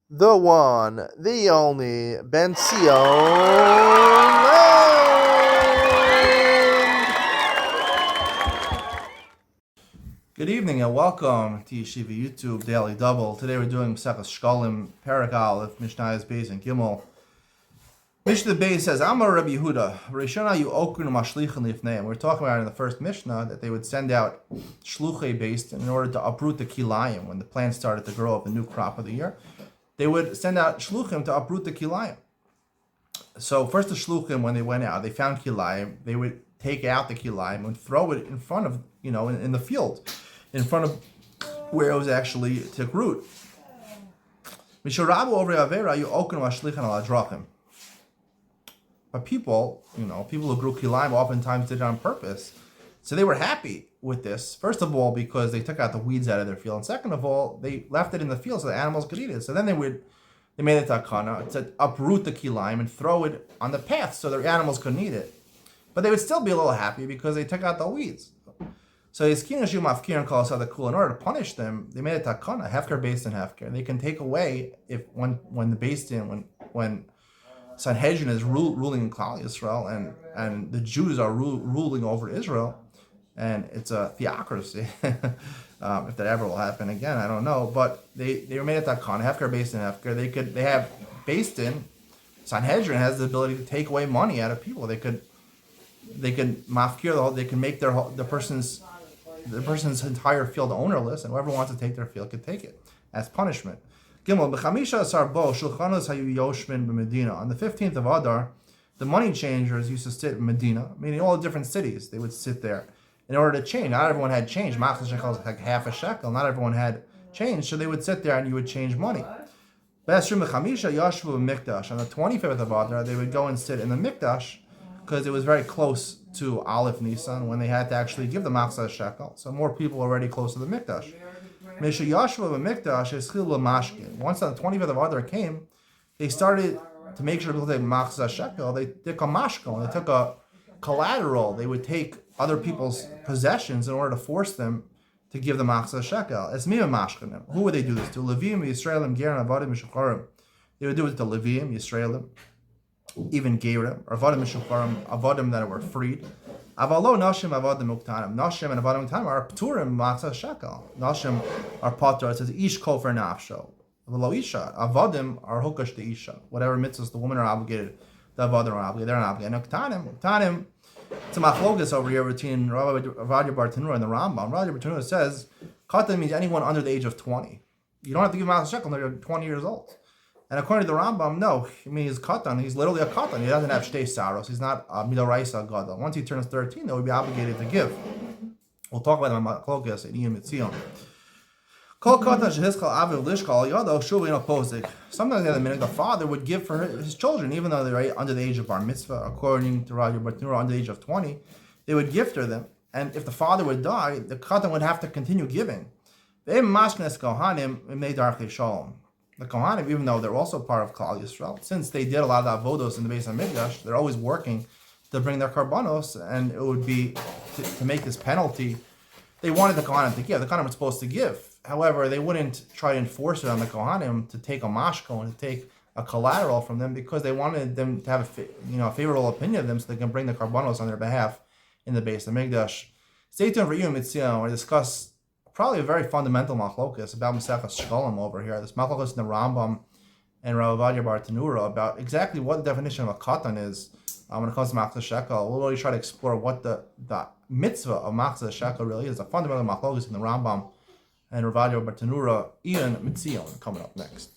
the one, the only, Ben Sion. Good evening and welcome to Yeshiva YouTube Daily Double. Today we're doing Shekalim, Perek Aleph, Mishnah Beis and Gimel. Mishnah Beis says, Amar Rabbi Yehuda, Rishona you okun mashlichin lifneim. We're talking about in the first Mishnah that they would send out shluchei based in order to uproot the kilayim when the plants started to grow up, the new crop of the year. They would send out shluchim to uproot the kilayim. So first the shluchim, when they went out, they found kilayim. They would take out the kilayim and throw it in front of, in the field, in front of where it was actually took root. Mishorabu over avera you okun mashlichin al adrachim. But people who grew kilayim oftentimes did it on purpose. So they were happy with this. First of all, because they took out the weeds out of their field. And second of all, they left it in the field so the animals could eat it. So then they made a takana to uproot the kilayim and throw it on the path so the animals couldn't eat it. But they would still be a little happy because they took out the weeds. So in order to punish them, they made a takana, hefker based and hefker. They can take away when the based in when Sanhedrin is ruling in Klal Yisrael, and the Jews are ruling over Israel, and it's a theocracy. If that ever will happen again, I don't know. But they were made at that con Hefker based in Hefker. They have based in Sanhedrin has the ability to take away money out of people. They can mafkir they can make the person's entire field ownerless, and whoever wants to take their field could take it as punishment. Gimel, b'chamisha sarbo shulchanos hayu yoshmin b'Medina. On the 15th of Adar, the money changers used to sit in Medina, meaning all the different cities. They would sit there in order to change. Not everyone had change. Machzor shekel is like half a shekel. Not everyone had change, so they would sit there and you would change money. B'esrim b'chamisha yashvu b'mikdash. On the 25th of Adar, they would go and sit in the mikdash because it was very close to Aleph Nisan when they had to actually give the machzor shekel. So more people were already close to the mikdash. Once on the 25th of Adar came, they started to make sure people take machzor shekel. They took a mashkon, they took a collateral. They would take other people's possessions in order to force them to give the machzor shekel. It's mima mashkonim. Who would they do this to? Levim, Yisraelim, Gerim, Avadim, Mishucharim. They would do it to Levim, Yisraelim, even Gerim, or Avadim, Mishucharim, Avadim that were freed. Avalo Nashim Avadim Uktanim. Nashim and Avadim Uktanim are Pturim Machzor shekel. Nashim are Patur. It says Ish Kofer Nafsho. Avalo Isha. Avadim are Hukash to Isha. Whatever mitzvahs the women are obligated, the Avadim are obligated. They're not obligated. Uktanim. It's a machlokas over here between Rabbi Bartanura and the Rambam. Rabbi Bartanura says Katan means anyone under the age of 20. You don't have to give Machzor shekel until you're 20 years old. And according to the Rambam, no, I mean he's katan. He's literally a katan. He doesn't have shtei saros. He's not a midoraisa gadol. Once he turns 13, they would be obligated to give. We'll talk about him in Machlokas in Iyum Mitzion. Kol katan shehiskal aviv lishkal yado shuvin opposing. Sometimes the father would give for his children, even though they're under the age of bar mitzvah. According to Rabbi Bartanura, under the age of 20, they would gift them. And if the father would die, the katan would have to continue giving. They mashknes kohanim imnei darchei shalom. The Kohanim, even though they're also part of Klal Yisrael, since they did a lot of the avodos in the Beis HaMikdash, they're always working to bring their karbanos, and it would be to make this penalty. They wanted the Kohanim to give. The Kohanim were supposed to give. However, they wouldn't try to enforce it on the Kohanim to take a mashko and to take a collateral from them because they wanted them to have a favorable opinion of them so they can bring the karbanos on their behalf in the Beis HaMikdash. Stay tuned for Iyum Mitzion, where we discuss probably a very fundamental machlokas about Masechas Shekalim over here. This machlokas in the Rambam and Rabbi Bartanura about exactly what the definition of a katan is when it comes to machzor shekel. We'll really try to explore what the mitzvah of machzor shekel really is. A fundamental machlokas in the Rambam and Rabbi Bartanura, Ian Mitzion, coming up next.